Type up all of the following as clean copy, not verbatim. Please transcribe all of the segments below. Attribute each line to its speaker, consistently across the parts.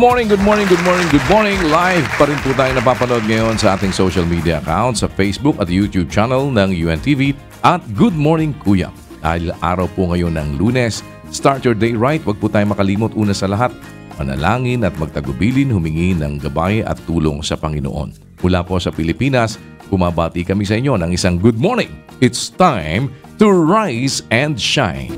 Speaker 1: morning, good morning, good morning, good morning. Live pa rin po tayo napapanood ngayon sa ating social media account sa Facebook at YouTube channel ng UNTV at Good Morning Kuya. Dahil araw po ngayon ng Lunes, start your day right. Huwag po tayo makalimot una sa lahat. Manalangin at magtagubilin, humingi ng gabay at tulong sa Panginoon. Mula po sa Pilipinas, bumabati kami sa inyo ng isang good morning. It's time to rise and shine.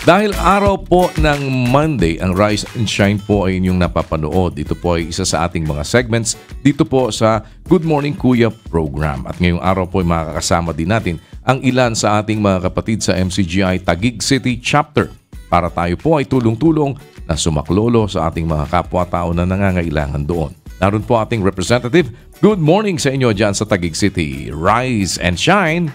Speaker 1: Dahil araw po ng Monday, ang Rise and Shine po ay inyong napapanood. Ito po ay isa sa ating mga segments dito po sa Good Morning Kuya program. At ngayong araw po ay makakasama din natin ang ilan sa ating mga kapatid sa MCGI Taguig City Chapter para tayo po ay tulong-tulong na sumaklolo sa ating mga kapwa-tao na nangangailangan doon. Naroon po ating representative. Good morning sa inyo dyan sa Taguig City. Rise and Shine!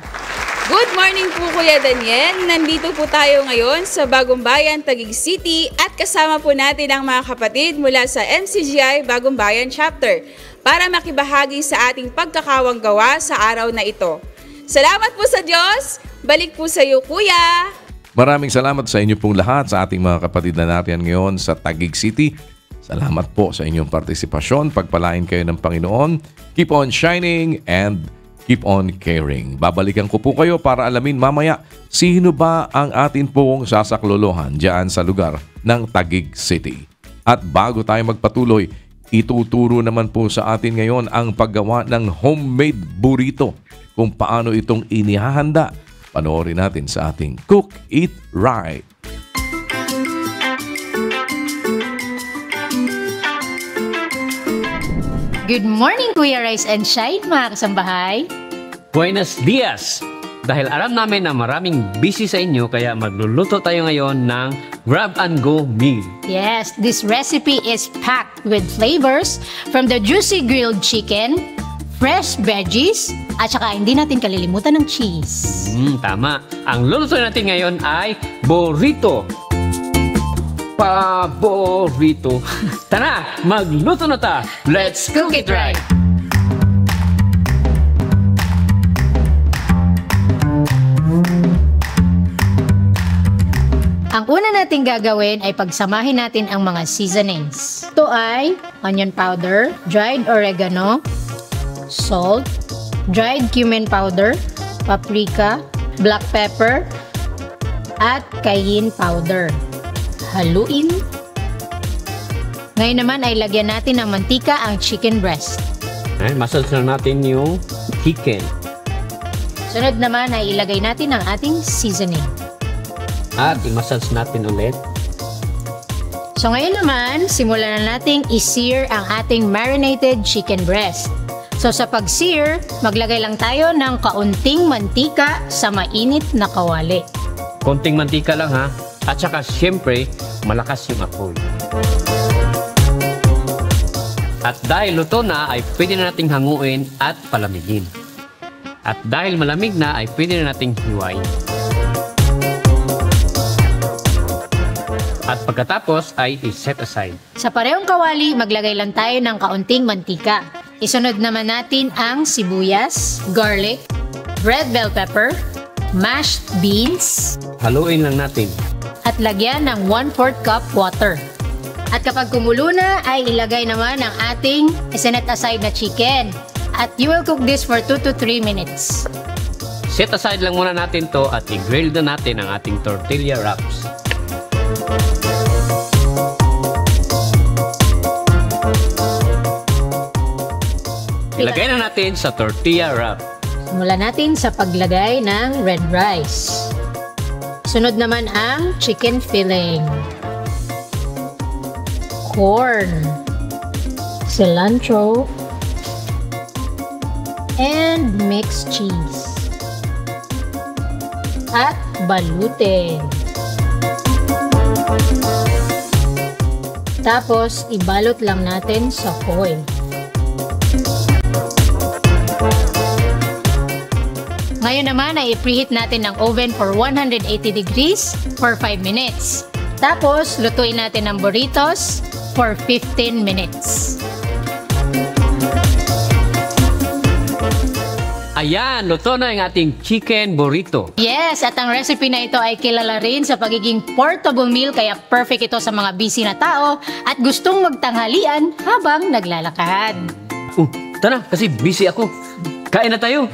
Speaker 2: Good morning po Kuya Daniel. Nandito po tayo ngayon sa Bagong Bayan, Taguig City at kasama po natin ang mga kapatid mula sa MCGI Bagong Bayan Chapter para makibahagi sa ating pagkakawanggawa sa araw na ito. Salamat po sa Diyos. Balik po sa iyo Kuya.
Speaker 1: Maraming salamat sa inyo pong lahat sa ating mga kapatid na natin ngayon sa Taguig City. Salamat po sa inyong partisipasyon. Pagpalain kayo ng Panginoon. Keep on shining and keep on caring. Babalikan ko po kayo para alamin mamaya sino ba ang atin pong sasaklolohan dyan sa lugar ng Taguig City. At bago tayo magpatuloy, ituturo naman po sa atin ngayon ang paggawa ng homemade burrito. Kung paano itong inihahanda, panoorin natin sa ating Cook It Right.
Speaker 3: Good morning, Kuya Rise and Shine, mga kasambahay.
Speaker 4: Buenos dias! Dahil alam namin na maraming busy sa inyo, kaya magluluto tayo ngayon ng grab and go meal.
Speaker 3: Yes, this recipe is packed with flavors from the juicy grilled chicken, fresh veggies, at saka hindi natin kalilimutan ng cheese.
Speaker 4: Tama. Ang luluto natin ngayon ay burrito. Paborito. Tara, magluto na ta. Let's cook it right.
Speaker 3: Ang una nating gagawin ay pagsamahin natin ang mga seasonings. Ito ay onion powder, dried oregano, salt, dried cumin powder, paprika, black pepper, at cayenne powder. Haluin. Ngayon naman ay lagyan natin ng mantika ang chicken breast.
Speaker 4: Massage na natin yung chicken.
Speaker 3: Sunod naman ay ilagay natin ang ating seasoning.
Speaker 4: At i-massage natin ulit.
Speaker 3: So ngayon naman, simulan na nating i-sear ang ating marinated chicken breast. So sa pag-sear, maglagay lang tayo ng kaunting mantika sa mainit na kawali.
Speaker 4: Konting mantika lang ha. At saka siyempre, malakas yung apoy. At dahil luto na, ay pwede na nating hanguin at palamigin. At dahil malamig na, ay pwede na nating hiwain. At pagkatapos ay i-set aside.
Speaker 3: Sa parehong kawali, maglagay lang tayo ng kaunting mantika. Isunod naman natin ang sibuyas, garlic, red bell pepper, mashed beans,
Speaker 4: Haluin lang natin.
Speaker 3: at lagyan ng 1/4 cup water. At kapag kumulo na, ay ilagay naman ang ating sinet aside na chicken. At you will cook this for 2 to 3 minutes.
Speaker 4: Set aside lang muna natin to at i-grill na natin ang ating tortilla wraps. Ilagay na natin sa tortilla wrap.
Speaker 3: Simulan natin sa paglagay ng red rice. Sunod naman ang chicken filling, corn, cilantro, and mixed cheese. At balutin. Tapos, ibalot lang natin sa foil. Ngayon naman ay i-preheat natin ang oven for 180 degrees for 5 minutes. Tapos, lutuin natin ang burritos for 15 minutes.
Speaker 4: Ayan, luto na yung ating chicken burrito.
Speaker 3: Yes, at ang recipe na ito ay kilala rin sa pagiging portable meal kaya perfect ito sa mga busy na tao at gustong magtanghalian habang naglalakad.
Speaker 4: Tara, kasi busy ako. Kain na tayo.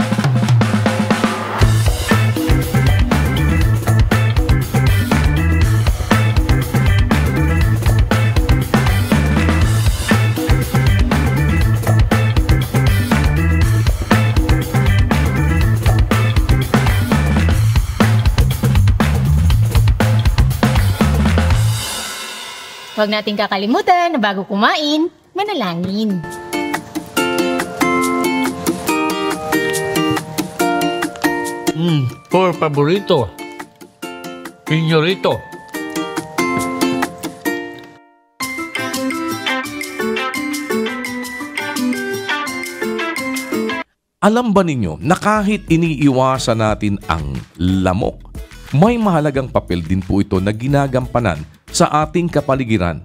Speaker 3: Huwag nating kakalimutan na bago kumain, manalangin.
Speaker 4: Por favorito. Señorito.
Speaker 1: Alam ba ninyo na kahit iniiwasan natin ang lamok, may mahalagang papel din po ito na ginagampanan sa ating kapaligiran.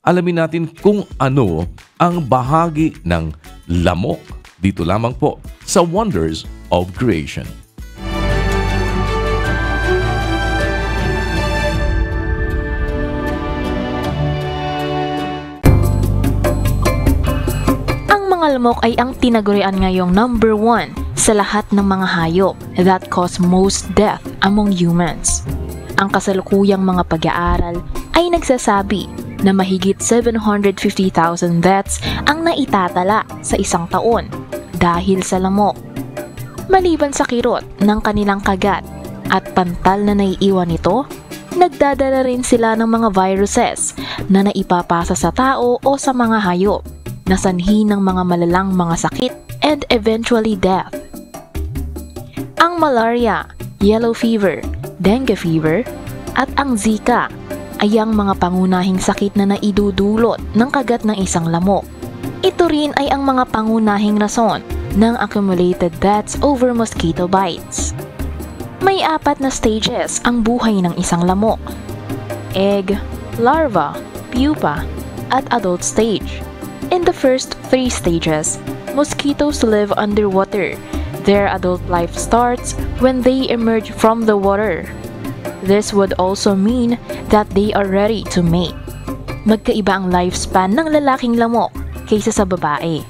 Speaker 1: Alamin natin kung ano ang bahagi ng lamok dito lamang po sa Wonders of Creation.
Speaker 5: Ang mga lamok ay ang tinagurian ngayong number 1 sa lahat ng mga hayop that cause most death among humans. Ang kasalukuyang mga pag-aaral ay nagsasabi na mahigit 750,000 deaths ang naitatala sa isang taon dahil sa lamok. Maliban sa kirot ng kanilang kagat at pantal na naiiwan nito, nagdadala rin sila ng mga viruses na naipapasa sa tao o sa mga hayop na sanhi ng mga malalang mga sakit and eventually death. Ang malaria, yellow fever, dengue fever, at ang Zika ay ang mga pangunahing sakit na naidudulot ng kagat ng isang lamok. Ito rin ay ang mga pangunahing rason ng accumulated deaths over mosquito bites. May 4 na stages ang buhay ng isang lamok: egg, larva, pupa, at adult stage. In the first 3 stages, mosquitoes live underwater. Their adult life starts when they emerge from the water. This would also mean that they are ready to mate. Magkaiba ang lifespan ng lalaking lamok kaysa sa babae.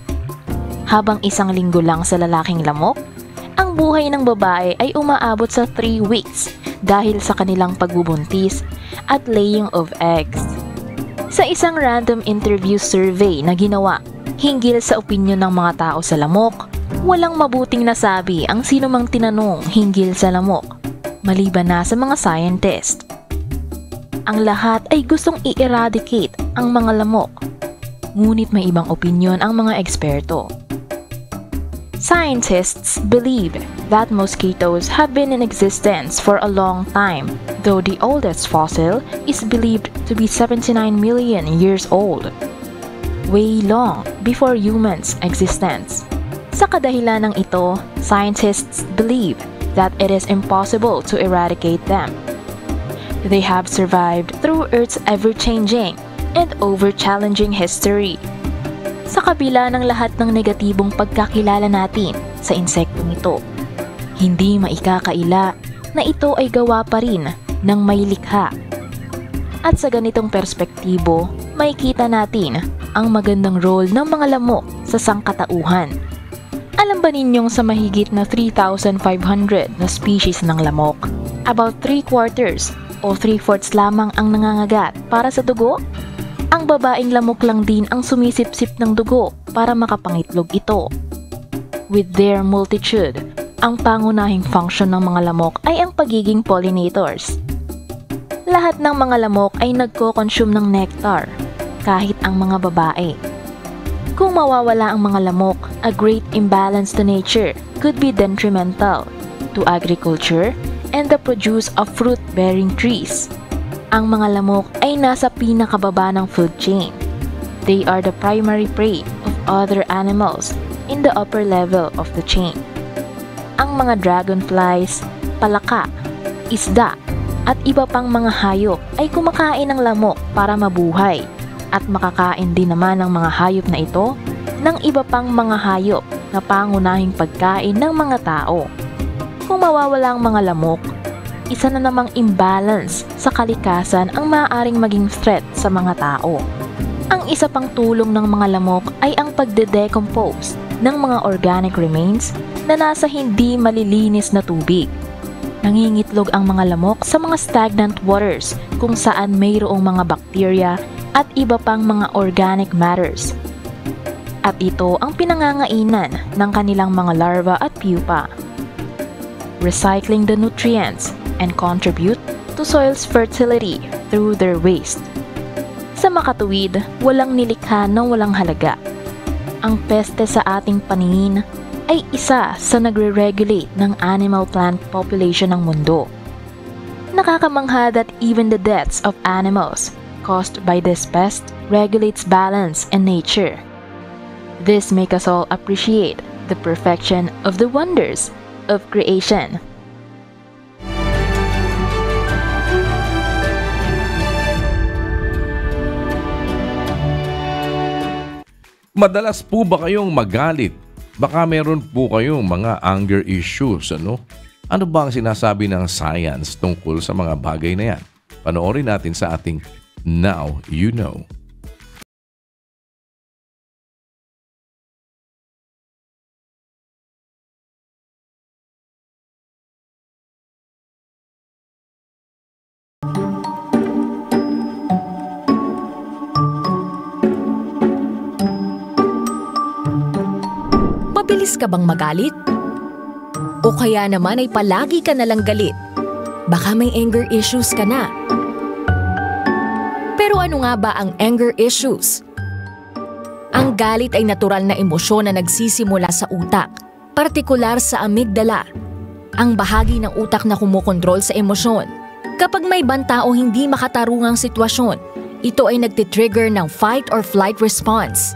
Speaker 5: Habang 1 linggo lang sa lalaking lamok, ang buhay ng babae ay umaabot sa 3 weeks dahil sa kanilang pagbubuntis at laying of eggs. Sa isang random interview survey na ginawa hinggil sa opinyon ng mga tao sa lamok, walang mabuting nasabi ang sinumang tinanong hinggil sa lamok, maliban na sa mga scientist. Ang lahat ay gustong i-eradicate ang mga lamok, ngunit may ibang opinyon ang mga eksperto. Scientists believe that mosquitoes have been in existence for a long time, though the oldest fossil is believed to be 79 million years old, way long before humans' existence. Sa kadahilan ng ito, scientists believe that it is impossible to eradicate them. They have survived through Earth's ever-changing and over-challenging history. Sa kabila ng lahat ng negatibong pagkakilala natin sa insektong ito, hindi maikakaila na ito ay gawa pa rin ng may likha. At sa ganitong perspektibo, makikita natin ang magandang role ng mga lamok sa sangkatauhan. Alam ba ninyong sa mahigit na 3,500 na species ng lamok, about 3/4 o 3/4 lamang ang nangangagat para sa dugo? Ang babaeng lamok lang din ang sumisipsip ng dugo para makapangitlog ito. With their multitude, ang pangunahing function ng mga lamok ay ang pagiging pollinators. Lahat ng mga lamok ay nagko-consume ng nectar, kahit ang mga babae. Kung mawawala ang mga lamok, a great imbalance to nature could be detrimental to agriculture and the produce of fruit-bearing trees. Ang mga lamok ay nasa pinakababa ng food chain. They are the primary prey of other animals in the upper level of the chain. Ang mga dragonflies, palaka, isda, at iba pang mga hayop ay kumakain ng lamok para mabuhay, at makakain din naman ng mga hayop na ito ng iba pang mga hayop na pangunahing pagkain ng mga tao. Kung mawawala ang mga lamok, isa na namang imbalance sa kalikasan ang maaaring maging threat sa mga tao. Ang isa pang tulong ng mga lamok ay ang pagde-decompose ng mga organic remains na nasa hindi malilinis na tubig. Nangingitlog ang mga lamok sa mga stagnant waters kung saan mayroong mga bakterya at iba pang mga organic matters. At ito ang pinangangainan ng kanilang mga larva at pupa. Recycling the nutrients and contribute to soil's fertility through their waste. Sa makatuwid, walang nilikha na walang halaga. Ang peste sa ating paningin ay isa sa nagre-regulate ng animal-plant population ng mundo. Nakakamangha that even the deaths of animals caused by this pest regulates balance in nature. This makes us all appreciate the perfection of the wonders of creation.
Speaker 1: Madalas po ba kayong magalit? Baka meron po kayong mga anger issues, ano? Ano ba ang sinasabi ng science tungkol sa mga bagay na yan? Panoorin natin sa ating Now You Know.
Speaker 6: Mabilis ka bang magalit? O kaya naman ay palagi ka nalang galit? Baka may anger issues ka na. Pero ano nga ba ang anger issues? Ang galit ay natural na emosyon na nagsisimula sa utak, partikular sa amygdala, ang bahagi ng utak na kumokontrol sa emosyon. Kapag may banta o hindi makatarungang sitwasyon, ito ay nagtitrigger ng fight or flight response.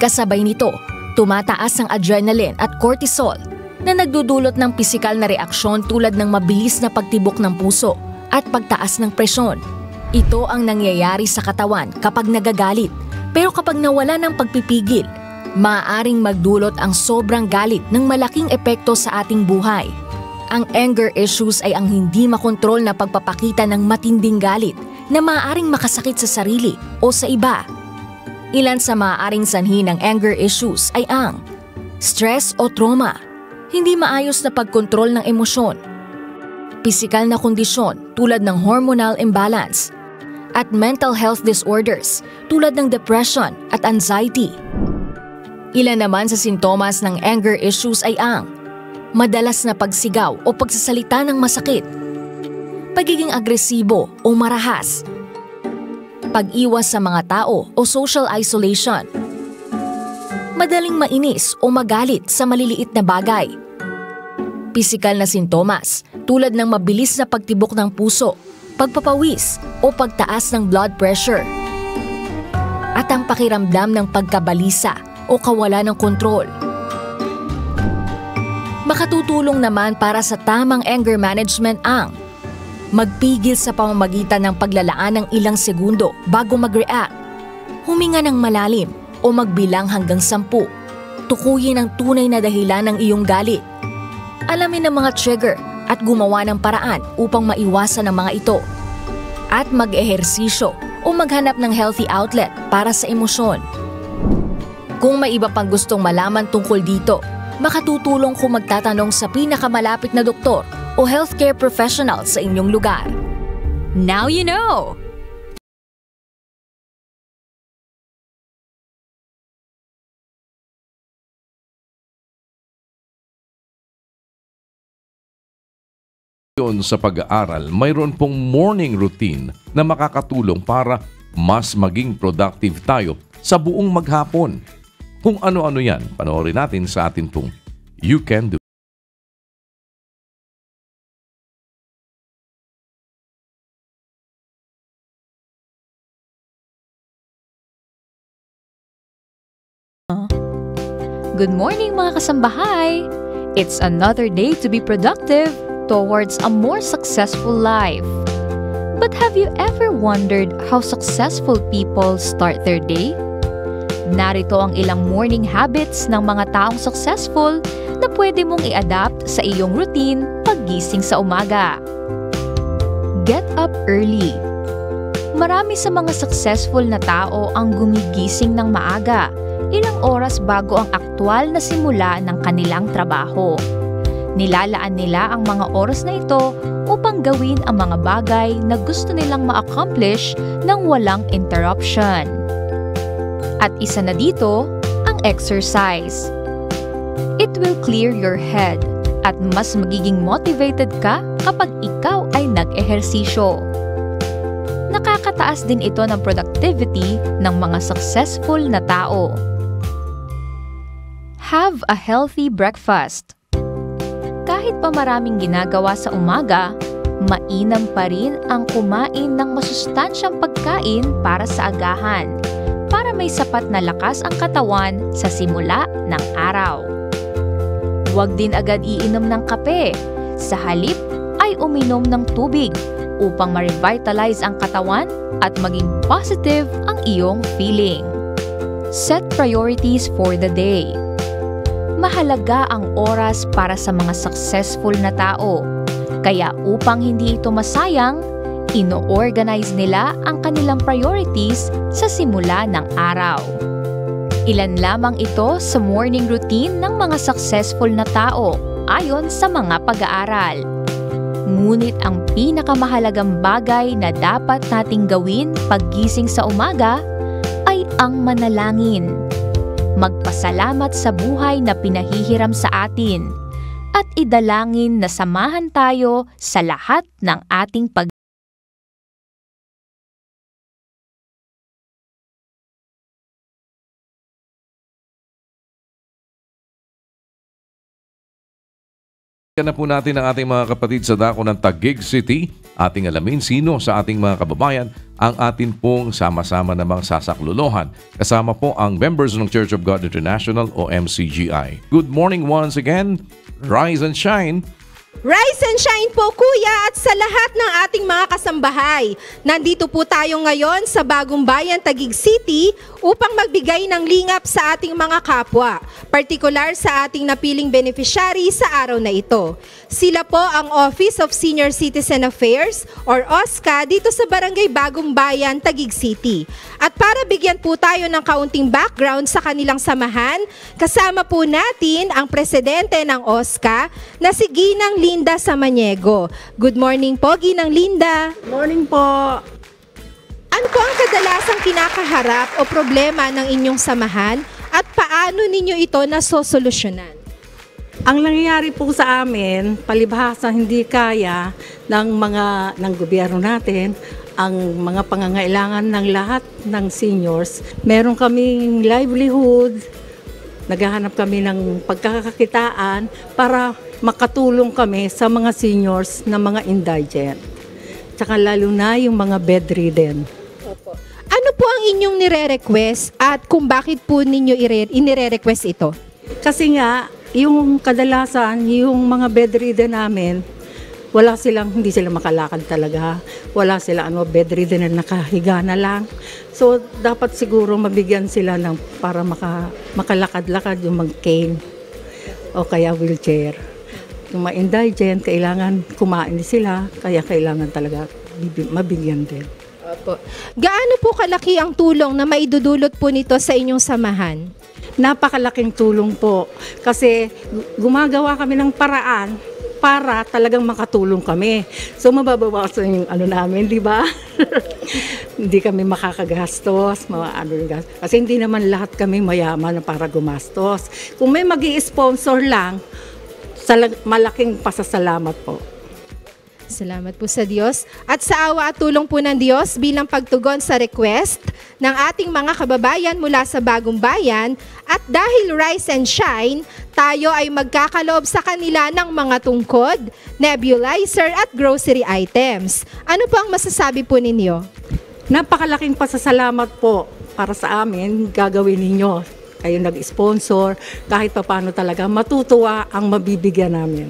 Speaker 6: Kasabay nito, tumataas ang adrenaline at cortisol na nagdudulot ng pisikal na reaksyon tulad ng mabilis na pagtibok ng puso at pagtaas ng presyon. Ito ang nangyayari sa katawan kapag nagagalit, pero kapag nawala ng pagpipigil, maaaring magdulot ang sobrang galit ng malaking epekto sa ating buhay. Ang anger issues ay ang hindi makontrol na pagpapakita ng matinding galit na maaaring makasakit sa sarili o sa iba. Ilan sa maaaring sanhi ng anger issues ay ang stress o trauma, hindi maayos na pagkontrol ng emosyon, pisikal na kondisyon tulad ng hormonal imbalance, at mental health disorders tulad ng depression at anxiety. Ilan naman sa sintomas ng anger issues ay ang madalas na pagsigaw o pagsasalita ng masakit, pagiging agresibo o marahas, pag-iwas sa mga tao o social isolation, madaling mainis o magalit sa maliliit na bagay, pisikal na sintomas tulad ng mabilis na pagtibok ng puso, pagpapawis o pagtaas ng blood pressure, at ang pakiramdam ng pagkabalisa o kawalan ng kontrol. Makatutulong naman para sa tamang anger management ang magpigil sa pamamagitan ng paglalaan ng ilang segundo bago mag-react, huminga ng malalim o magbilang hanggang 10, tukuyin ang tunay na dahilan ng iyong galit, alamin ang mga trigger at gumawa ng paraan upang maiwasan ang mga ito, at mag-ehersisyo o maghanap ng healthy outlet para sa emosyon. Kung may iba pang gustong malaman tungkol dito, makatutulong kung magtatanong sa pinakamalapit na doktor o healthcare professional sa inyong lugar. Now you know!
Speaker 1: Sa pag-aaral, mayroon pong morning routine na makakatulong para mas maging productive tayo sa buong maghapon. Kung ano-ano yan, panoorin natin sa atin pong You Can Do.
Speaker 7: Good morning mga kasambahay! It's another day to be productive towards a more successful life. But have you ever wondered how successful people start their day? Narito ang ilang morning habits ng mga taong successful na pwede mong i-adapt sa iyong routine paggising sa umaga. Get up early. Marami sa mga successful na tao ang gumigising ng maaga, ilang oras bago ang aktwal na simula ng kanilang trabaho. Nilalaan nila ang mga oras na ito upang gawin ang mga bagay na gusto nilang ma-accomplish nang walang interruption. At isa na dito, ang exercise. It will clear your head at mas magiging motivated ka kapag ikaw ay nag-ehersisyo. Nakakataas din ito ng productivity ng mga successful na tao. Have a healthy breakfast. Kahit pa maraming ginagawa sa umaga, mainam pa rin ang kumain ng masustansyang pagkain para sa agahan, para may sapat na lakas ang katawan sa simula ng araw. Huwag din agad iinom ng kape. Sa halip ay uminom ng tubig upang ma-revitalize ang katawan at maging positive ang iyong feeling. Set priorities for the day. Mahalaga ang oras para sa mga successful na tao. Kaya upang hindi ito masayang, ino-organize nila ang kanilang priorities sa simula ng araw. Ilan lamang ito sa morning routine ng mga successful na tao ayon sa mga pag-aaral. Ngunit ang pinakamahalagang bagay na dapat nating gawin paggising sa umaga ay ang manalangin. Magpasalamat sa buhay na pinahihiram sa atin at idalangin na samahan tayo sa lahat ng ating
Speaker 1: na po natin ang ating mga kapatid sa dako ng Taguig City. Ating alamin sino sa ating mga kababayan ang atin pong sama-sama namang sasaklolohan. Kasama po ang members ng Church of God International o MCGI. Good morning once again. Rise and shine.
Speaker 8: Rise and shine po kuya at sa lahat ng ating mga kasambahay. Nandito po tayo ngayon sa Bagong Bayan, Taguig City upang magbigay ng lingap sa ating mga kapwa, partikular sa ating napiling beneficiary sa araw na ito. Sila po ang Office of Senior Citizen Affairs or OSCA dito sa Barangay Bagong Bayan, Taguig City. At para bigyan po tayo ng kaunting background sa kanilang samahan, kasama po natin ang presidente ng OSCA na si Ginang Linda Samaniego. Good morning po, Ginang Linda.
Speaker 9: Morning po.
Speaker 8: Ano po ang kadalasang kinakaharap o problema ng inyong samahan at paano ninyo ito nasosolusyonan?
Speaker 9: Ang nangyayari po sa amin, palibhasa hindi kaya ng gobyerno natin ang mga pangangailangan ng lahat ng seniors. Meron kaming livelihood, naghahanap kami ng pagkakakitaan para makatulong kami sa mga seniors na mga indigent. Tsaka lalo na yung mga bedridden.
Speaker 8: Opo. Ano po ang inyong nire-request at kung bakit po ninyo inire-request ito?
Speaker 9: Kasi nga, yung kadalasan, yung mga bedridden namin, hindi sila makalakad talaga. Wala sila bedridden na nakahiga na lang. So, dapat siguro mabigyan sila ng para makalakad-lakad yung mga cane o kaya wheelchair. Yung mga indigent, kailangan kumain sila, kaya kailangan talaga mabigyan din.
Speaker 8: Opo. Gaano po kalaki ang tulong na maidudulot po nito sa inyong samahan?
Speaker 9: Napakalaking tulong po kasi gumagawa kami ng paraan para talagang makatulong kami. So mababawasan yung namin, di ba? Hindi kami makakagastos, kasi hindi naman lahat kami mayaman para gumastos. Kung may magi-sponsor lang, malaking pasasalamat po.
Speaker 8: Salamat po sa Diyos at sa awa at tulong po ng Diyos bilang pagtugon sa request ng ating mga kababayan mula sa Bagong Bayan at dahil Rise and Shine, tayo ay magkakaloob sa kanila ng mga tungkod, nebulizer at grocery items. Ano po ang masasabi po ninyo?
Speaker 9: Napakalaking pasasalamat po para sa amin gagawin ninyo. Kayo nag-sponsor, kahit paano talaga matutuwa ang mabibigyan namin.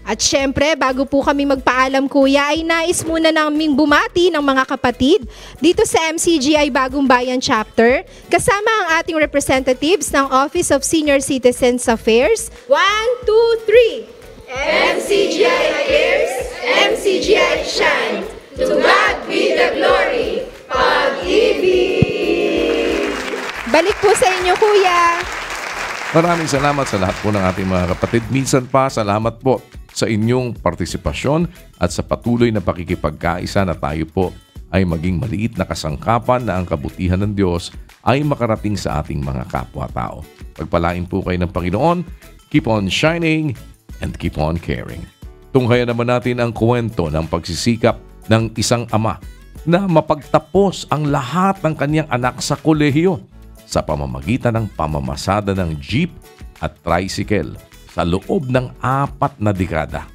Speaker 8: At syempre, bago po kami magpaalam kuya, ay nais muna naming bumati ng mga kapatid dito sa MCGI Bagong Bayan Chapter, kasama ang ating representatives ng Office of Senior Citizens Affairs. 1, 2, 3! MCGI cares, MCGI shine. To God be the glory. Pag-ibig! Balik po sa inyo kuya.
Speaker 1: Maraming salamat sa lahat po ng ating mga kapatid. Minsan pa, salamat po sa inyong partisipasyon at sa patuloy na pakikipagkaisa na tayo po ay maging maliit na kasangkapan na ang kabutihan ng Diyos ay makarating sa ating mga kapwa-tao. Pagpalain po kayo ng Panginoon, keep on shining and keep on caring. Tunghayan naman natin ang kwento ng pagsisikap ng isang ama na mapagtapos ang lahat ng kanyang anak sa kolehiyo sa pamamagitan ng pamamasada ng jeep at tricycle sa loob ng 4 na dekada.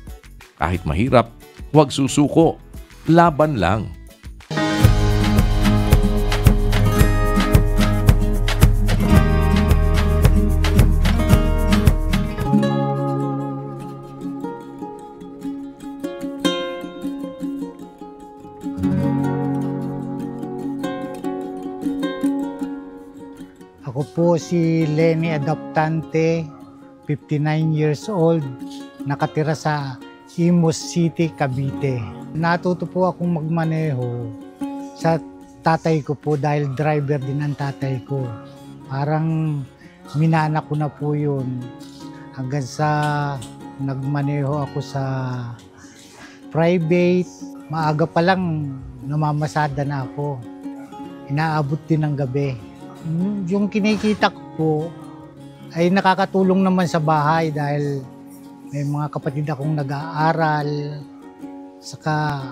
Speaker 1: Kahit mahirap, huwag susuko, laban lang.
Speaker 10: Ako po si Lenny Adoptante, 59 years old, nakatira sa Imus City, Cavite. Natuto po akong magmaneho sa tatay ko po dahil driver din ang tatay ko. Parang minana ko na po yun hanggang sa nagmaneho ako sa private. Maaga pa lang namamasada na ako. Inaabot din ng gabi. Yung kinikita ko po ay nakakatulong naman sa bahay dahil may mga kapatid akong nag-aaral, saka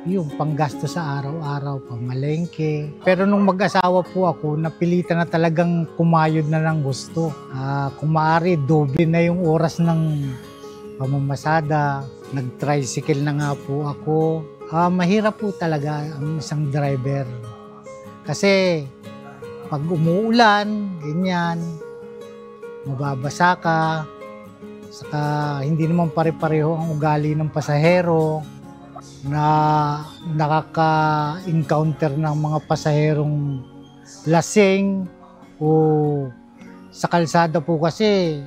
Speaker 10: yung panggasto sa araw-araw, pamalengke. Pero nung mag-asawa po ako, napilitan na talagang kumayod na ng gusto. Kung maaari, doble na yung oras ng pamamasada. Nag-tricycle na nga po ako. Mahirap po talaga ang isang driver. Kasi pag umuulan, ganyan, mababasa ka, saka hindi naman pare-pareho ang ugali ng pasahero na nakaka-encounter ng mga pasaherong lasing o sa kalsada po kasi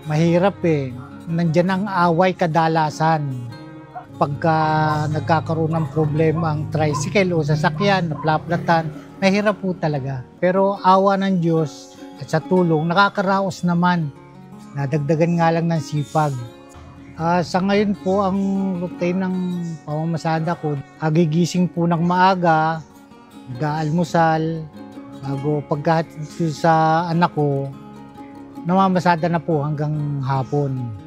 Speaker 10: mahirap eh. Nandiyan ang away kadalasan. Pagka nagkakaroon ng problema ang tricycle o sasakyan, naplaplatan, mahirap po talaga. Pero awa ng Diyos at sa tulong, nakakaraos naman. Nadagdagan nga lang ng sipag. Sa ngayon po, ang routine ng pamamasada ko, gigising po ng maaga, mag-aalmusal, bago pagkahatid sa anak ko, namamasada na po hanggang hapon.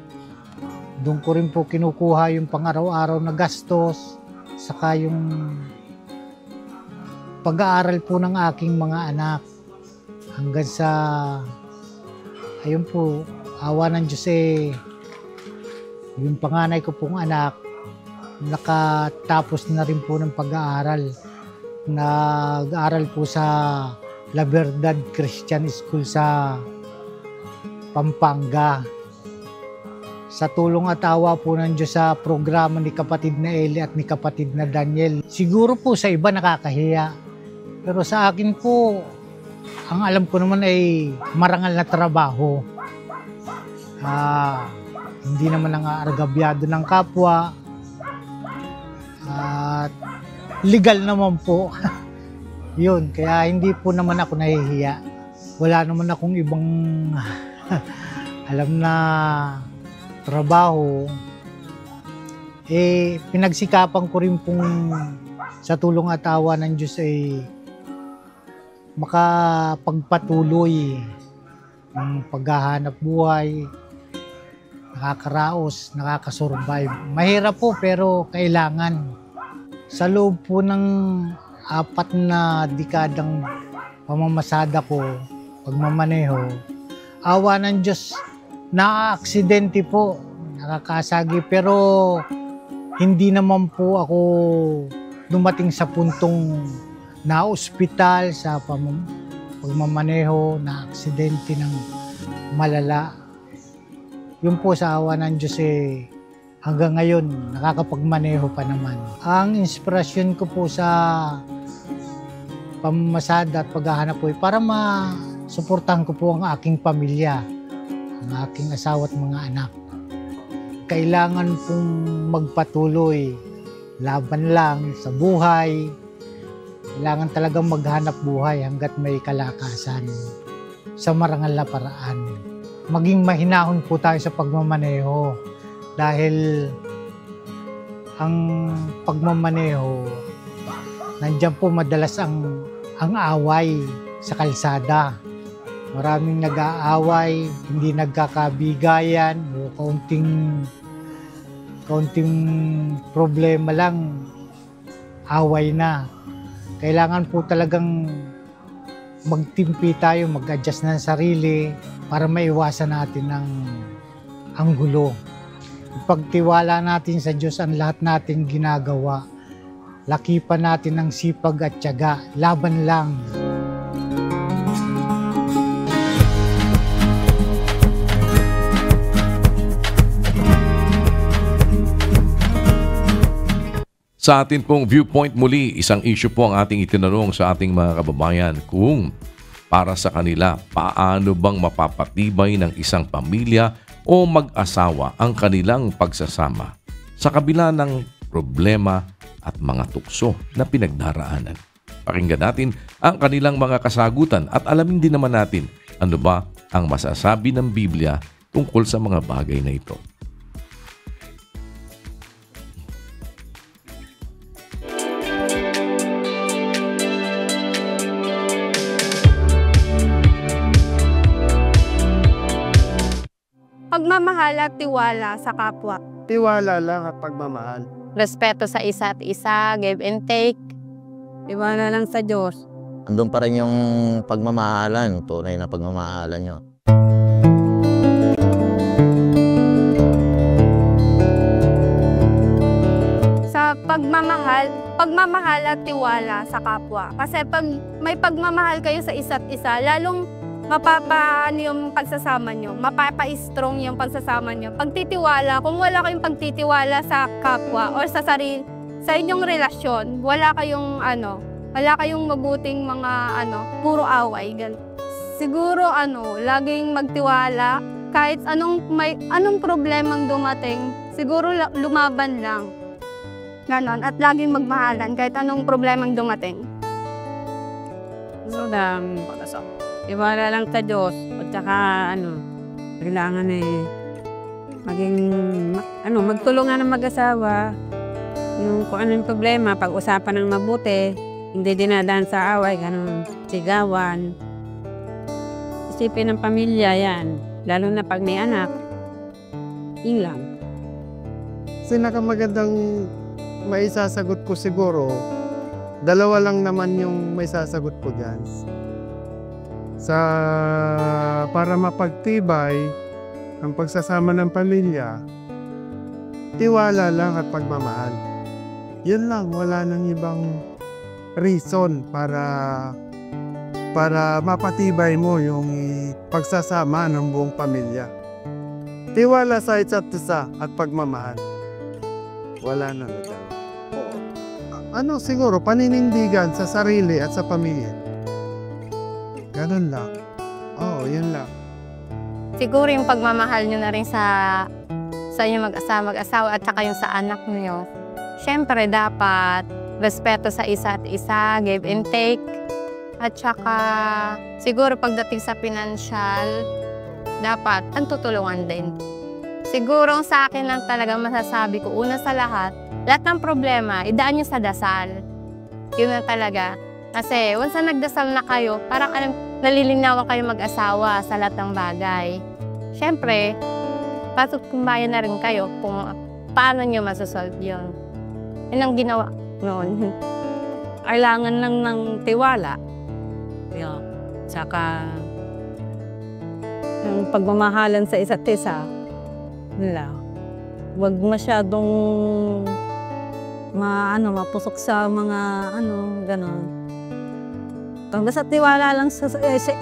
Speaker 10: Doon ko rin po kinukuha yung pang-araw-araw na gastos, saka yung pag-aaral po ng aking mga anak. Hanggang sa, ayun po, awa ng Diyos eh, yung panganay ko pong anak, nakatapos na rin po ng pag-aaral. Nag-aaral po sa La Verdad Christian School sa Pampanga. Sa tulong at awa po ng Diyos sa programa ni kapatid na Eli at ni kapatid na Daniel. Siguro po sa iba nakakahiya. Pero sa akin po, ang alam ko naman ay marangal na trabaho. Hindi naman nangaargabyado ng kapwa. At legal naman po. Yun, kaya hindi po naman ako nahihiya. Wala naman akong ibang alam na trabaho. Pinagsikapan ko rin pong sa tulong at awa ng Diyos ay makapagpatuloy ng paghahanap buhay, nakakaraos, nakakasurvive. Mahirap po pero kailangan. Sa loob po ng 4 na dekadang pamamasada ko, pagmamaneho, awa ng Diyos, na-aksidente po, nakakasagi, pero hindi naman po ako dumating sa puntong na-ospital sa pagmamaneho, na-aksidente ng malala. Yun po sa awa ng Diyos hanggang ngayon nakakapagmaneho pa naman. Ang inspirasyon ko po sa pamamasada at paghahanap po para masuportahan ko po ang aking pamilya, ang aking asawa at mga anak. Kailangan pong magpatuloy, laban lang sa buhay. Kailangan talagang maghanap buhay hanggat may kalakasan sa marangal na paraan. Maging mahinahon po tayo sa pagmamaneho dahil ang pagmamaneho, nandiyan po madalas ang away sa kalsada. Maraming nag-aaway, hindi nagkakabigayan, o kaunting problema lang, away na. Kailangan po talagang magtimpi tayo, mag-adjust ng sarili para maiwasan natin ang gulo. Ipagtiwala natin sa Diyos ang lahat natin ginagawa. Lakipan natin ng sipag at tiyaga, laban lang.
Speaker 1: Sa atin pong viewpoint muli, isang issue po ang ating itinanong sa ating mga kababayan kung para sa kanila, paano bang mapapatibay ng isang pamilya o mag-asawa ang kanilang pagsasama sa kabila ng problema at mga tukso na pinagdaraanan. Pakinggan natin ang kanilang mga kasagutan at alamin din naman natin ano ba ang masasabi ng Biblia tungkol sa mga bagay na ito.
Speaker 11: Pagmamahal at tiwala sa kapwa.
Speaker 12: Tiwala lang at pagmamahal.
Speaker 13: Respeto sa isa't isa, give and take.
Speaker 11: Tiwala lang sa Diyos.
Speaker 14: Andun pa rin yung pagmamahalan, tunay na pagmamahalan nyo.
Speaker 11: Sa pagmamahal at tiwala sa kapwa. Kasi pag may pagmamahal kayo sa isa't isa, lalong mapapaano yung pagsasama nyo, mapapa-strong yung pagsasama nyo. Pagtitiwala, kung wala kayong pagtitiwala sa kapwa or sa sarili, sa inyong relasyon, wala kayong mabuting mga puro away. Siguro laging magtiwala, kahit anong problemang dumating, siguro lumaban lang. Ganon, at laging magmahalan kahit anong problemang dumating.
Speaker 15: So, iwala lang sa Diyos at saka kailangan magtulungan ng mag-asawa. Yung kung ano yung problema, pag-usapan ng mabuti, hindi dinadaan sa away, ganun, sigawan. Isipin ng pamilya yan, lalo na pag may anak, yun lang.
Speaker 12: Pinakamagandang maisasagot ko siguro, dalawa lang naman yung maisasagot ko dyan. Para mapagtibay ang pagsasama ng pamilya, tiwala lang at pagmamahal. Yun lang, wala nang ibang reason para mapatibay mo yung pagsasama ng buong pamilya. Tiwala sa isa't isa at pagmamahal. Wala nang iba. Siguro, paninindigan sa sarili at sa pamilya. Ganun lang. Oo, yun lang.
Speaker 13: Siguro yung pagmamahal nyo na rin sa inyong mag-asawa at saka yung sa anak nyo. Siyempre, dapat respeto sa isa't isa, give and take. At saka, siguro pagdating sa pinansyal, dapat ang tutulungan din. Siguro sa akin lang talaga masasabi ko, una sa lahat ng problema, idaan nyo sa dasal. Yun na talaga. Kasi once na nagdasal na kayo, parang nalilinawan kayo mag-asawa sa lahat ng bagay. Siyempre, patutkumbayan na rin kayo kung paano nyo masasolve yun. Yun ang ginawa noon.
Speaker 15: Kailangan lang ng tiwala. Yun. Tsaka, yung pagmamahalan sa isa't isa, huwag masyadong mapusok sa mga ganon. Basta tiwala lang sa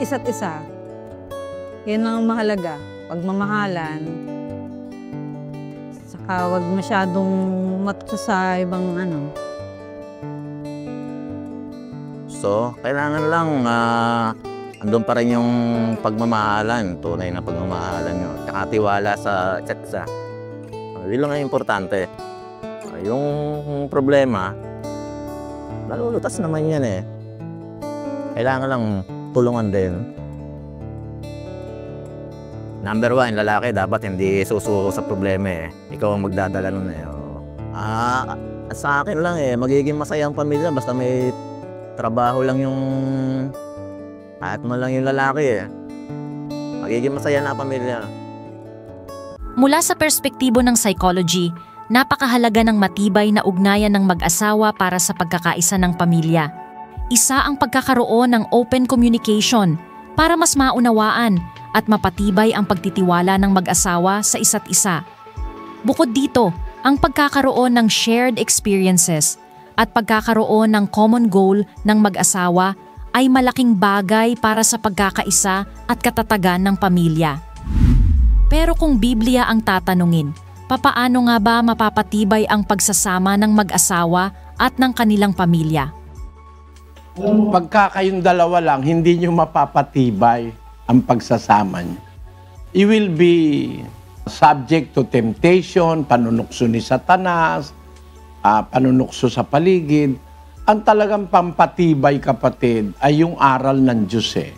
Speaker 15: isa't isa. Yan ang mahalaga. Pagmamahalan. Tsaka wag masyadong matuto sa ibang ano.
Speaker 14: So, kailangan lang andun pa rin yung pagmamahalan, tunay na pagmamahalan nyo. Tsaka tiwala sa isa't isa. Yun lang ang importante. Yung problema, nalulutas naman yan eh. Kailangan lang tulungan din. Number 1, lalaki dapat hindi susuko sa problema eh. Ikaw ang magdadala nun eh. Sa akin lang eh, magiging masaya ang pamilya basta may trabaho lang yung kahit man lang yung lalaki eh. Magiging masaya na ang pamilya.
Speaker 6: Mula sa perspektibo ng psychology, napakahalaga ng matibay na ugnayan ng mag-asawa para sa pagkakaisa ng pamilya. Isa ang pagkakaroon ng open communication para mas maunawaan at mapatibay ang pagtitiwala ng mag-asawa sa isa't isa. Bukod dito, ang pagkakaroon ng shared experiences at pagkakaroon ng common goal ng mag-asawa ay malaking bagay para sa pagkakaisa at katatagan ng pamilya. Pero kung Biblia ang tatanungin, papaano nga ba mapapatibay ang pagsasama ng mag-asawa at ng kanilang pamilya?
Speaker 16: Pagka kayong dalawa lang, hindi nyo mapapatibay ang pagsasama nyo. You will be subject to temptation, panunukso ni Satanas, panunukso sa paligid. Ang talagang pampatibay, kapatid, ay yung aral ng Diyos eh.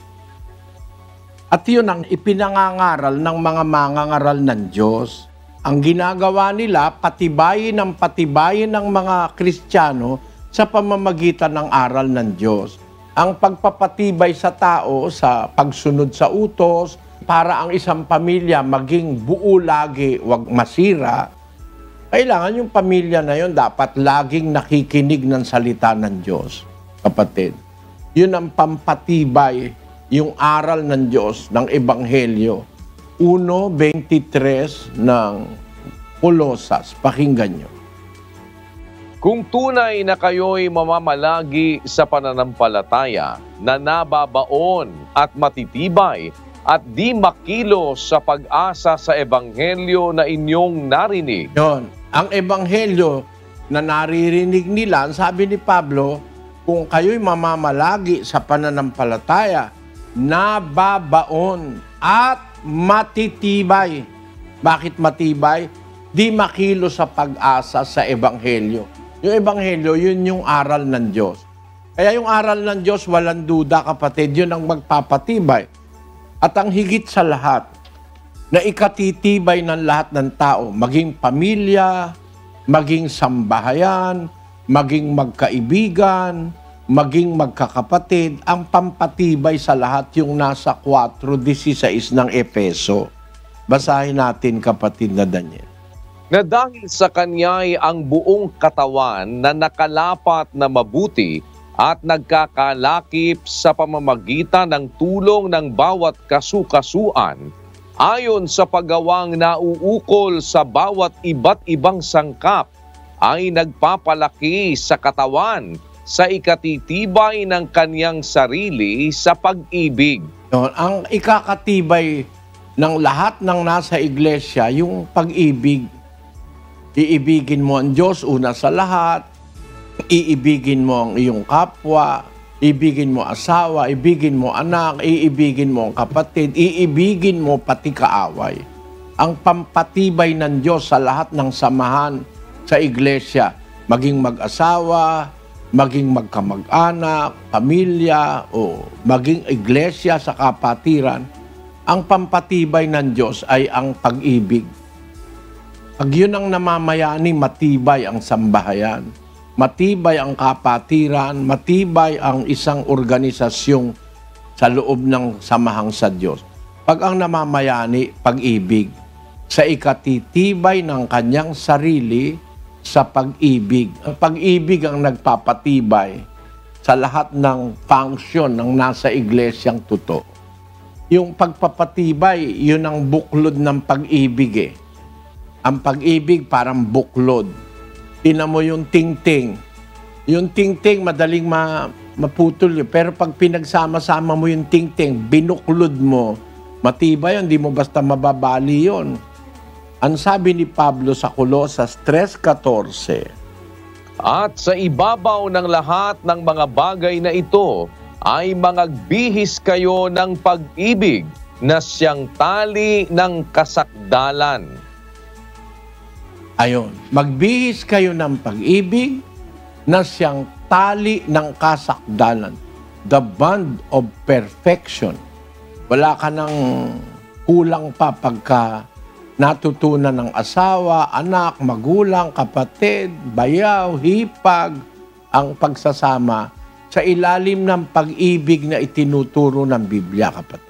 Speaker 16: At yun ang ipinangangaral ng mga mangangaral ng Diyos. Ang ginagawa nila, patibayin ng mga Kristiyano sa pamamagitan ng aral ng Diyos. Ang pagpapatibay sa tao sa pagsunod sa utos para ang isang pamilya maging buo lagi, wag masira, kailangan yung pamilya na yun dapat laging nakikinig ng salita ng Diyos. Kapatid, yun ang pampatibay, yung aral ng Diyos, ng Ebanghelyo. 1:23 ng Kolosas. Pakinggan nyo.
Speaker 1: Kung tunay na kayo'y mamamalagi sa pananampalataya na nababaon at matitibay at di makilos sa pag-asa sa Ebanghelyo na inyong narinig.
Speaker 16: Yun. Ang Ebanghelyo na naririnig nila, sabi ni Pablo, kung kayo'y mamamalagi sa pananampalataya, nababaon at matitibay. Bakit matibay? Di makilos sa pag-asa sa Ebanghelyo. Yung Ebanghelyo, yun yung aral ng Diyos. Kaya yung aral ng Diyos, walang duda, kapatid, yun ang magpapatibay. At ang higit sa lahat, na ikatitibay ng lahat ng tao, maging pamilya, maging sambahayan, maging magkaibigan, maging magkakapatid, ang pampatibay sa lahat yung nasa 4:16 ng Efeso. Basahin natin, kapatid na Daniel.
Speaker 1: Na dahil sa kanya'y ang buong katawan na nakalapat na mabuti at nagkakalakip sa pamamagitan ng tulong ng bawat kasukasuan, ayon sa paggawang nauukol sa bawat iba't ibang sangkap, ay nagpapalaki sa katawan sa ikatitibay ng kanyang sarili sa pag-ibig.
Speaker 16: Ang ikakatibay ng lahat ng nasa iglesia, yung pag-ibig. Iibigin mo ang Diyos una sa lahat, iibigin mo ang iyong kapwa, ibigin mo asawa, ibigin mo anak, iibigin mo ang kapatid, iibigin mo pati kaaway. Ang pampatibay ng Diyos sa lahat ng samahan sa iglesia, maging mag-asawa, maging magkamag-anak, pamilya, o maging iglesia sa kapatiran, ang pampatibay ng Diyos ay ang pag-ibig. Pag yun ang namamayani, matibay ang sambahayan, matibay ang kapatiran, matibay ang isang organisasyong sa loob ng samahang sa Diyos. Pag ang namamayani, pag-ibig, sa ikatitibay ng kanyang sarili sa pag-ibig. Ang pag-ibig ang nagpapatibay sa lahat ng function ng nasa iglesyang totoo. Yung pagpapatibay, yun ang buklod ng pag-ibig eh. Ang pag-ibig parang buklod. Tingnan mo yung tingting. Yung tingting, madaling maputol yun. Pero pag pinagsama-sama mo yung tingting, binuklod mo, matibay yun, hindi mo basta mababali yun. Ang sabi ni Pablo sa Colosas 3:14,
Speaker 1: At sa ibabaw ng lahat ng mga bagay na ito ay mangagbihis kayo ng pag-ibig na siyang tali ng kasakdalan.
Speaker 16: Ayon, magbihis kayo ng pag-ibig na siyang tali ng kasakdalan. The bond of perfection. Wala ka nang kulang pa pagka natutunan ng asawa, anak, magulang, kapatid, bayaw, hipag, ang pagsasama sa ilalim ng pag-ibig na itinuturo ng Biblia, kapatid.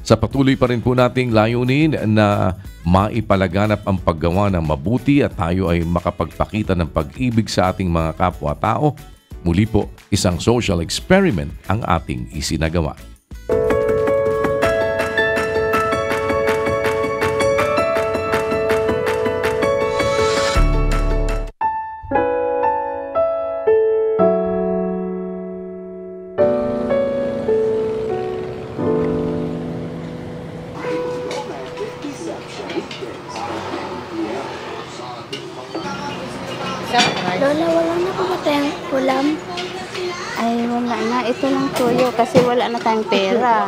Speaker 1: Sa patuloy pa rin po nating layunin na maipalaganap ang paggawa ng mabuti at tayo ay makapagpakita ng pag-ibig sa ating mga kapwa-tao, muli po isang social experiment ang ating isinagawa.
Speaker 17: Lola, wala na po ba tayong ulam?
Speaker 11: Ay, wala na. Ito lang tuyo kasi wala na tayong pera.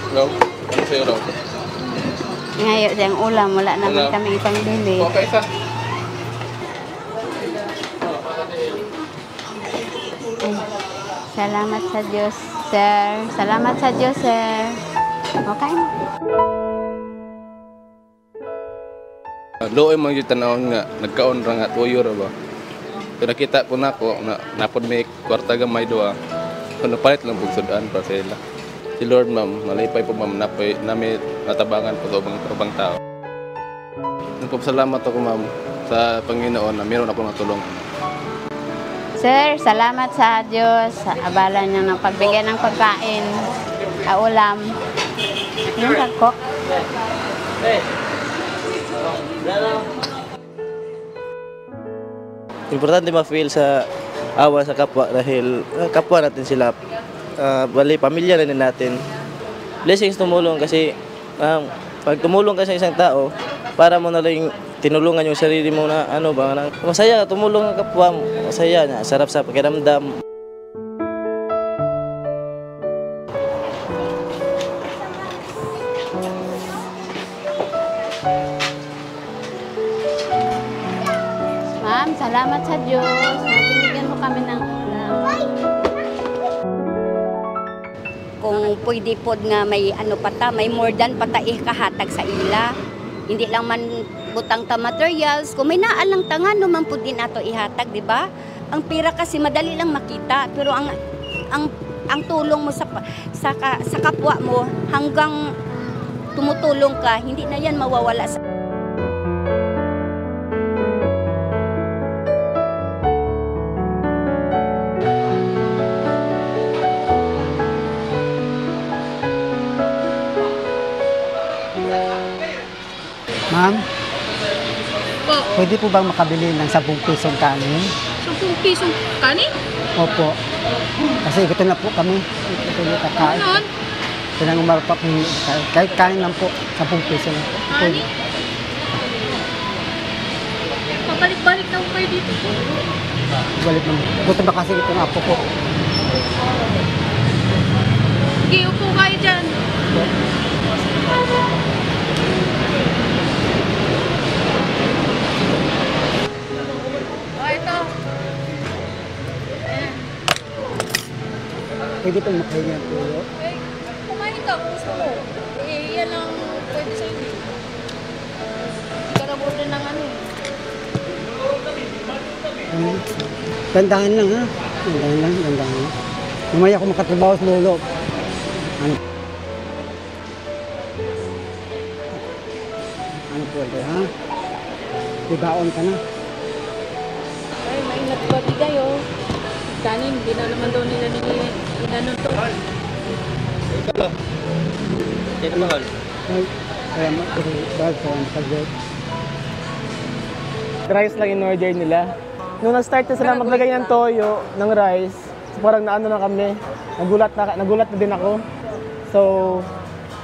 Speaker 18: Hello? Ano sa'yo raw?
Speaker 11: Ngayon tayong ulam, wala naman kami ipangbili.
Speaker 18: Okay, sir.
Speaker 11: Salamat sa Diyos, sir. Salamat sa Diyos, sir. Okay na.
Speaker 18: Looy mga tanawon nga, nagkaon ra nga tuyo ra ba. So nakita ko nako na napod may kwarta gamay doa. So napalit lang pug sudan para sa ila. Si Lord ma'am, malipay po ma'am napay nami natabangan po ubang tao. Nagpasalamat ako ma'am sa Panginoon na meron ako natulong.
Speaker 11: Sir, salamat sa Diyos. Sa abala niya ng pagbigay ng pagkain, ulam. Yung kagkok.
Speaker 19: Importante ma-feel sa awa sa kapwa dahil kapwa natin sila. Bali, pamilya rin natin. Blessings tumulong kasi pag tumulong ka sa isang tao, para mo na lang tinulungan yung sarili mo na masaya tumulong ang kapwa mo. Masaya na, sarap sa pakiramdam.
Speaker 11: Ma'am, salamat sa Diyos. Binigyan mo kami ng ulam.
Speaker 20: Kung pwede po nga may may more than pataih kahatag sa ila. Hindi lang man butang ta materials, kung may naalang tangan naman po din ato ihatag, di ba? Ang pera kasi madali lang makita, pero ang tulong mo sa kapwa mo hanggang tumutulong ka, hindi na yan mawawala sa
Speaker 10: Ma'am, pwede po bang makabili ng 10 pisong kanin?
Speaker 2: 10 pisong kanin?
Speaker 10: Opo. Kasi ito na po kami. Ito na kakain.
Speaker 2: Ano?
Speaker 10: Ito na umarap po. Kahit kanin lang po, 10 piso lang po.
Speaker 2: Kanin? Pabalik-balik na kayo dito po.
Speaker 10: Balik naman. Gusto ba kasi itong apo ko?
Speaker 2: Sige, upo kayo dyan. Ito.
Speaker 10: Pwede pong makain ng tuyo?
Speaker 2: Kumain ka kung gusto mo. Yan ang pwede sa inyo. Hindi ka na-order ng
Speaker 10: Dandahan lang ha. Dandahan lang. Mamaya ako makatrabaho sa lolo. Ano pwede ha? Bibaon ka na.
Speaker 2: Ay, may nagbabigay oh. Kanin, hindi na naman daw nila inanon to.
Speaker 19: Ito mahal.
Speaker 10: Kaya mahal po ang pag-work.
Speaker 19: Rice lang in order nila.
Speaker 21: nung nag-start na sila maglagay ng toyo, ng rice, so parang naano na kami. Nagulat na din ako. So,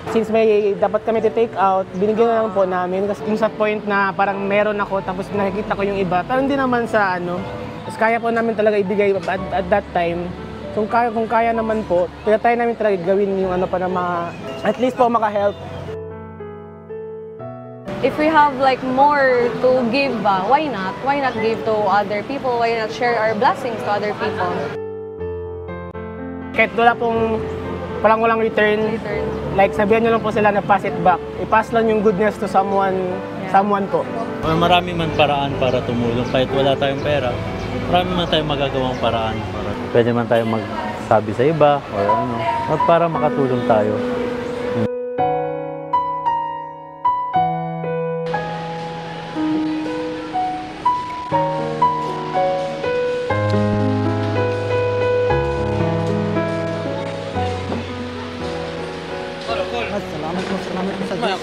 Speaker 21: since may dapat kami take out, binigyan na lang po namin. Kasi yung sa point na parang meron ako, tapos nakikita ko yung iba, parang hindi naman sa ano. Tapos kaya po namin talaga ibigay at that time. So, kung kaya naman po, pinatay namin talaga gawin yung ano pa na at least po maka-help.
Speaker 22: If we have like more to give, why not? Why not give to other people? Why not share our blessings to other people?
Speaker 21: Kahit walang return, like sabihan nyo lang po sila na pass it back. I-pass lang yung goodness to someone po.
Speaker 23: Marami man paraan para tumulong. Kahit wala tayong pera, marami man tayong magagawang paraan. Pwede man tayong magsabi sa iba or ano, at para makatulong tayo.
Speaker 21: Salamat po sa Diyos.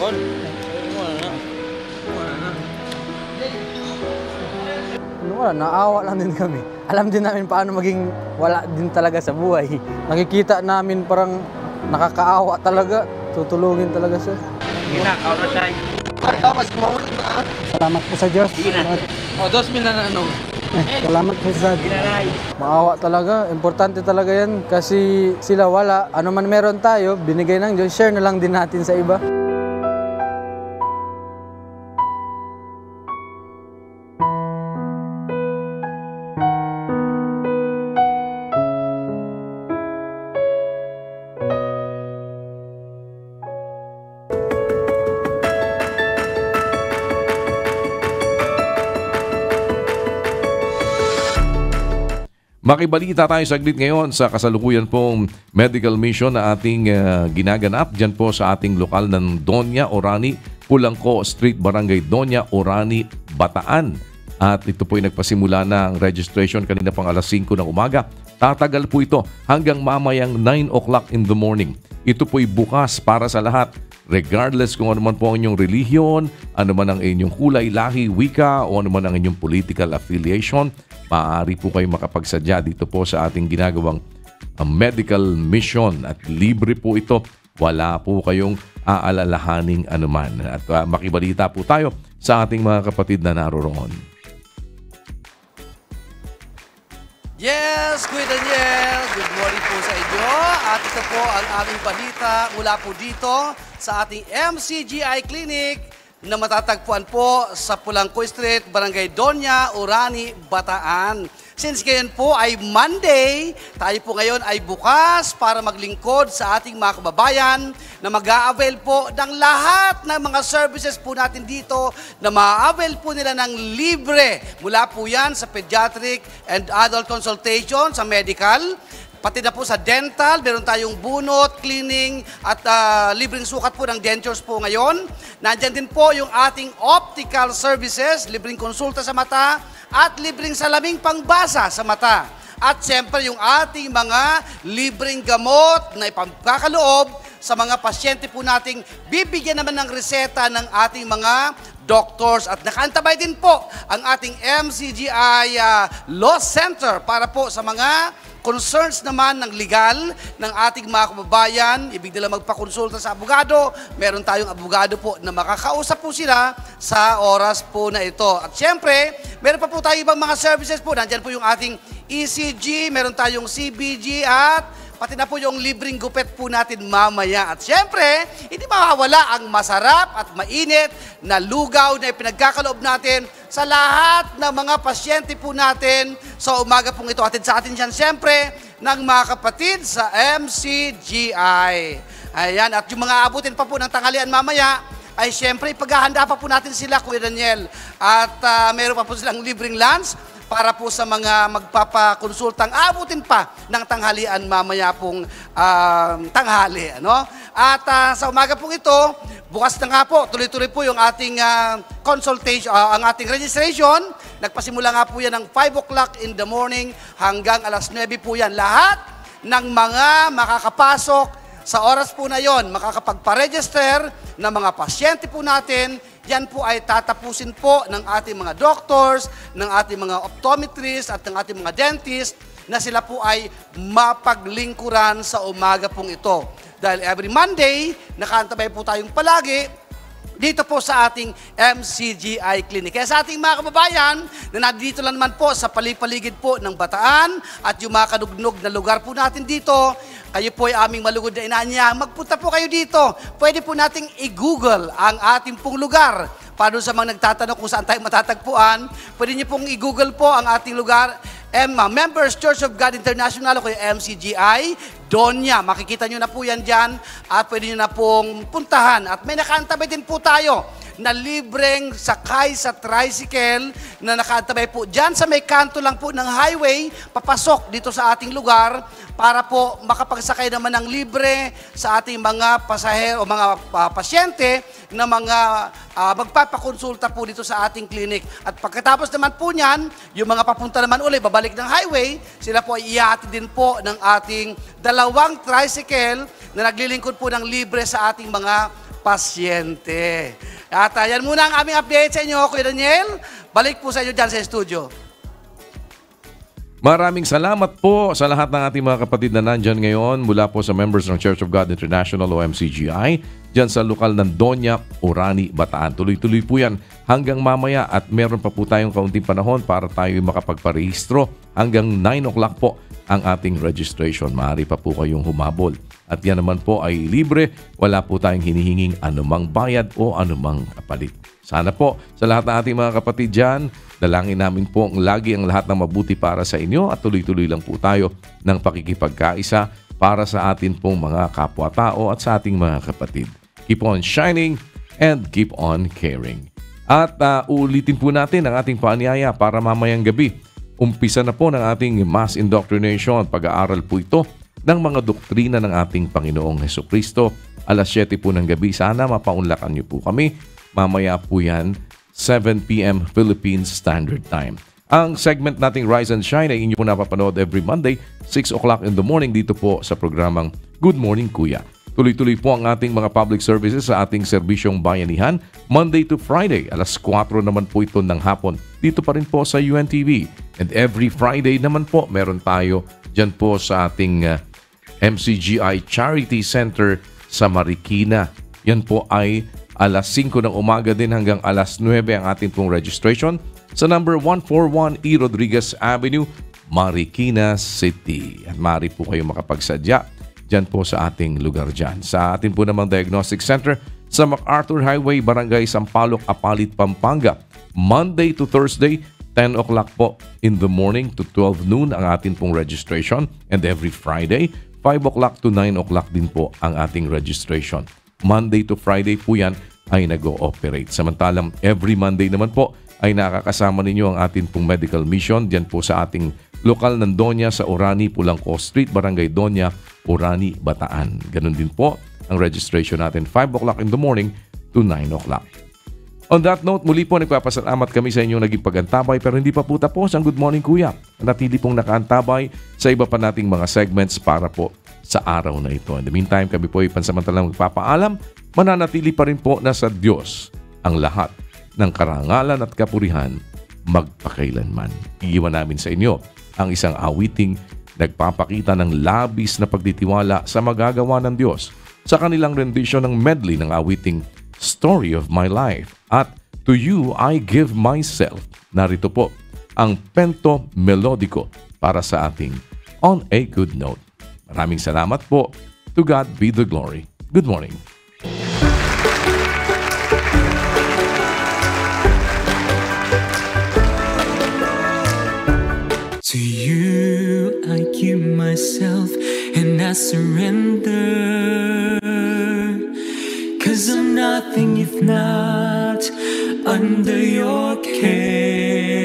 Speaker 24: Wala, naawa lang din kami. Alam din namin paano maging wala din talaga sa buhay. Nakikita namin parang nakakaawa talaga. Tutulungin talaga siya. Salamat po sa Diyos. Salamat po sa Diyos. Maawa talaga. Importante talaga yan. Kasi sila wala. Ano man meron tayo, binigay ng Diyos. Share na lang din natin sa iba.
Speaker 1: Makibalita tayo saglit ngayon sa kasalukuyan pong medical mission na ating ginaganap dyan po sa ating lokal ng Doña Orani, Pulangco Street, Barangay Doña Orani, Bataan. At ito po ay nagpasimula ng registration kanina pang alas 5 ng umaga. Tatagal po ito hanggang mamayang 9 o'clock in the morning. Ito po ay bukas para sa lahat. Regardless kung ano man po ang inyong relihiyon, ano man ang inyong kulay, lahi, wika, o ano man ang inyong political affiliation, maaari po kayo makapagsadya dito po sa ating ginagawang medical mission. At libre po ito. Wala po kayong aalalahaning anuman. At makibalita po tayo sa ating mga kapatid na naroroon.
Speaker 25: Yes, Kuya Daniel, good morning po sa inyo. At ito po ang aming balita mula po dito sa ating MCGI Clinic na matatagpuan po sa Pulangco Street, Barangay Doña Orani, Bataan. Since ngayon po ay Monday, tayo po ngayon ay bukas para maglingkod sa ating mga kababayan na mag-a-avail po ng lahat ng mga services po natin dito na ma-avail po nila ng libre. Mula po yan sa pediatric and adult consultation, sa medical, pati na po sa dental, meron tayong bunot, cleaning, at libreng sukat po ng dentures po ngayon. Nandyan din po yung ating optical services, libreng konsulta sa mata, at libreng salaming pangbasa sa mata. At siyempre yung ating mga libreng gamot na ipagkakaloob sa mga pasyente po nating bibigyan naman ng reseta ng ating mga doctors. At nakaantabay din po ang ating MCGI Law Center para po sa mga concerns naman ng legal ng ating mga kababayan. Ibig nila magpakonsulta sa abogado. Meron tayong abogado po na makakausap po sila sa oras po na ito. At syempre, meron pa po tayo ibang mga services po. Nandyan po yung ating ECG, meron tayong CBG at pati na po yung libreng gupet po natin mamaya. At syempre, hindi mawawala ang masarap at mainit na lugaw na ipinagkakaloob natin sa lahat ng mga pasyente po natin sa umaga pong ito. Atid sa atin yan syempre ng mga kapatid sa MCGI. Ayan, at yung mga abutin pa po ng tanghalian mamaya, ay syempre ipaghahanda pa po natin sila, Kuya Daniel. At meron pa po silang libreng lunch para po sa mga magpapakonsultang abutin pa ng tanghalian mamaya pong tanghali. Ano? At sa umaga pong ito, bukas na nga po, tuloy-tuloy po yung ating consultation, ang ating registration. Nagpasimula nga po yan ng 5 o'clock in the morning hanggang alas 9 po yan. Lahat ng mga makakapasok sa oras po na yon, makakapagpa-register ng mga pasyente po natin, yan po ay tatapusin po ng ating mga doctors, ng ating mga optometrists at ng ating mga dentist na sila po ay mapaglingkuran sa umaga pong ito. Dahil every Monday, nakaantabay po tayong palagi dito po sa ating MCGI Clinic. Kaya sa ating mga kababayan na nandito lang naman po sa paligid po ng Bataan at yung mga kadugnog na lugar po natin dito, kayo po ay aming malugod na inaanyahang magpunta po kayo dito. Pwede po nating i-google ang ating pong lugar. Para sa mga nagtatanong kung saan tayo matatagpuan, pwede niyo pong i-google po ang ating lugar, Members Church of God International o kaya MCGI, Doña. Makikita nyo na po yan dyan at pwede nyo na pong puntahan. At may nakaantabay din po tayo na libreng sakay sa tricycle na nakaantabay po dyan sa may kanto lang po ng highway, papasok dito sa ating lugar para po makapagsakay naman ng libre sa ating mga pasahero o mga pasyente na mga magpapakonsulta po dito sa ating clinic. At pagkatapos naman po niyan, yung mga papunta naman ulit, babalik ng highway, sila po ay ihahatid din po ng ating 2 tricycle na naglilingkod po ng libre sa ating mga pasyente. At yan muna ang aming update sa inyo, Kuya Daniel. Balik po sa inyo dyan sa studio.
Speaker 1: Maraming salamat po sa lahat ng ating mga kapatid na nandyan ngayon mula po sa members ng Church of God International o MCGI dyan sa lokal ng Doña, Orani, Bataan. Tuloy-tuloy po yan hanggang mamaya at meron pa po tayong kaunting panahon para tayo makapagparehistro. Hanggang 9 o'clock po ang ating registration. Maaari pa po kayong humabol. At yan naman po ay libre. Wala po tayong hinihinging anumang bayad o anumang kapalit. Sana po sa lahat ng ating mga kapatid dyan, dalangin namin po lagi ang lahat ng mabuti para sa inyo at tuloy-tuloy lang po tayo ng pakikipagkaisa para sa atin pong mga kapwa-tao at sa ating mga kapatid. Keep on shining and keep on caring. At ulitin po natin ang ating paanyaya para mamayang gabi. Umpisa na po ng ating mass indoctrination. Pag-aaral po ito ng mga doktrina ng ating Panginoong Hesukristo. Alas 7 po ng gabi. Sana mapaunlakan niyo po kami. Mamaya po yan, 7 p.m. Philippines Standard Time. Ang segment nating Rise and Shine ay inyo po napapanood every Monday, 6 o'clock in the morning dito po sa programang Good Morning Kuya. Tuloy-tuloy po ang ating mga public services sa ating serbisyong bayanihan, Monday to Friday. Alas 4 naman po ito ng hapon. Dito pa rin po sa UNTV. And every Friday naman po, meron tayo dyan po sa ating MCGI Charity Center sa Marikina. Yan po ay alas 5 ng umaga din hanggang alas 9 ang ating pong registration sa number 141 E. Rodriguez Avenue, Marikina City. At maaari po kayo makapagsadya dyan po sa ating lugar dyan. Sa ating po namang Diagnostic Center sa MacArthur Highway, Barangay Sampaloc, Apalit, Pampanga. Monday to Thursday, 10 o'clock po in the morning to 12 noon ang ating pong registration. And every Friday, 5 o'clock to 9 o'clock din po ang ating registration. Monday to Friday po yan ay nag-ooperate. Samantalang every Monday naman po ay nakakasama ninyo ang ating pong medical mission diyan po sa ating lokal ng Doña sa Orani, Pulangco Street, Barangay Doña, Orani, Bataan. Ganun din po ang registration natin 5 o'clock in the morning to 9 o'clock. On that note, muli po nagpapasalamat kami sa inyong naging pagantabay pero hindi pa po tapos ang Good Morning Kuya. Natili pong nakaantabay sa iba pa nating mga segments para po sa araw na ito. In the meantime, kami po ay pansamantalang magpapaalam, mananatili pa rin po na sa Diyos ang lahat ng karangalan at kapurihan magpakailanman. Iiwan namin sa inyo ang isang awiting nagpapakita ng labis na pagtitiwala sa magagawa ng Diyos sa kanilang rendition ng medley ng awiting Story of My Life at To You I Give Myself. Narito po ang Pento Melodico para sa ating On a Good Note. Maraming salamat po. To God be the glory. Good morning.
Speaker 3: To you I give myself and I surrender. 'Cause I'm nothing if not under your care.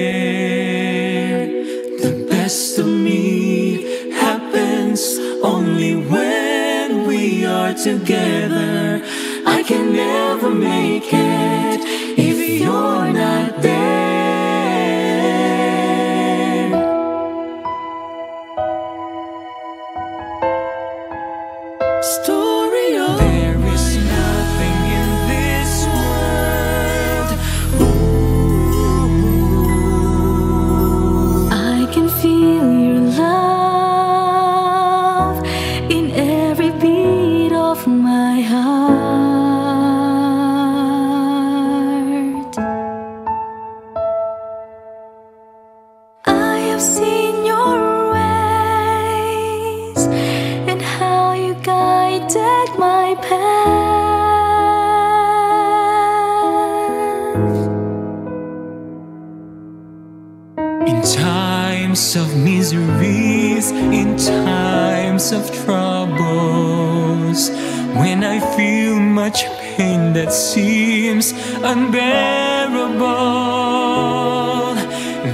Speaker 3: The best of me happens only when we are together. I can never make it if you're not there. Story of there is nothing in this world seen your ways and how you guided my path.
Speaker 4: In times of miseries, in times of troubles, when I feel much pain that seems unbearable,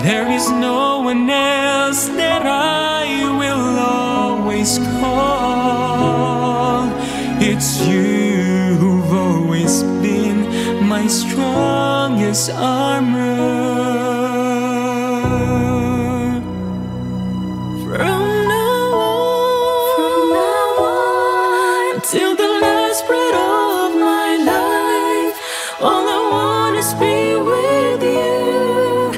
Speaker 4: there is no one else that I will always call. It's you who've always been my strongest armor.
Speaker 3: Till the last breath of my life, all I want is be with you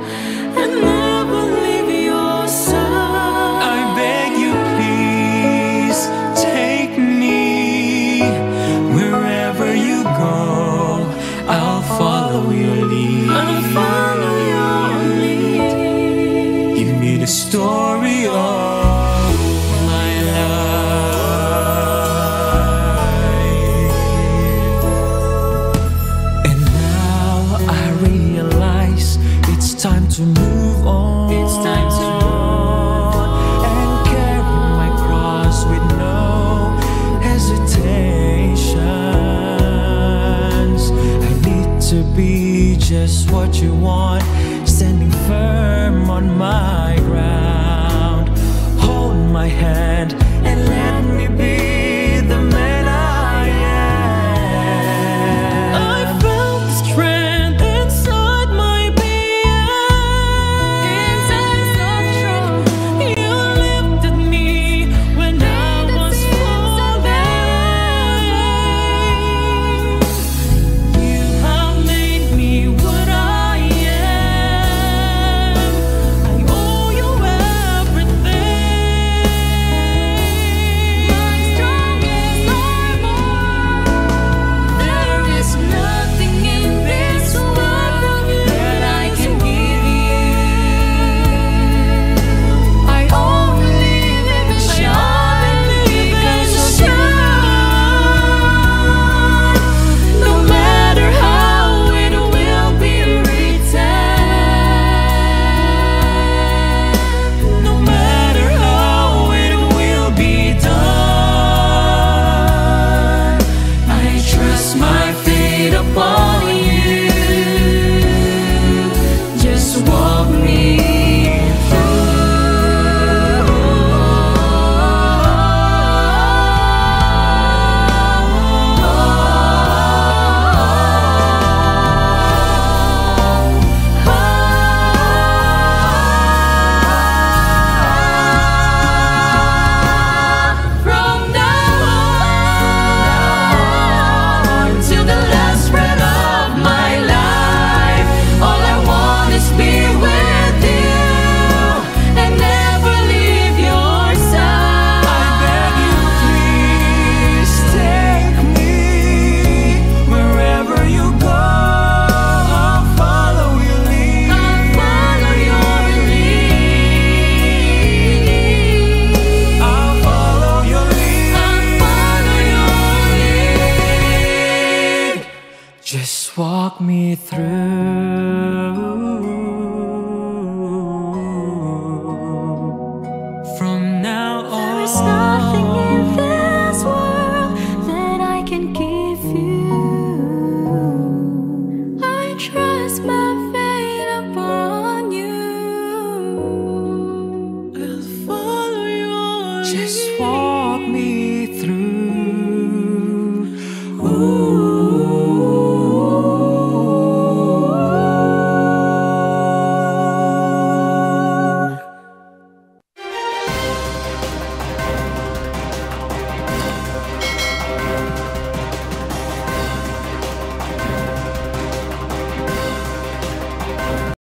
Speaker 3: and never leave your side.
Speaker 4: I beg you, please take me wherever you go. I'll follow your lead.
Speaker 3: I'll follow your lead.
Speaker 4: Give me the story of my life. Time to move on. It's time to move on and carry my cross with no hesitations. I need to be just what you want, standing firm on my ground. Hold my hand and let me be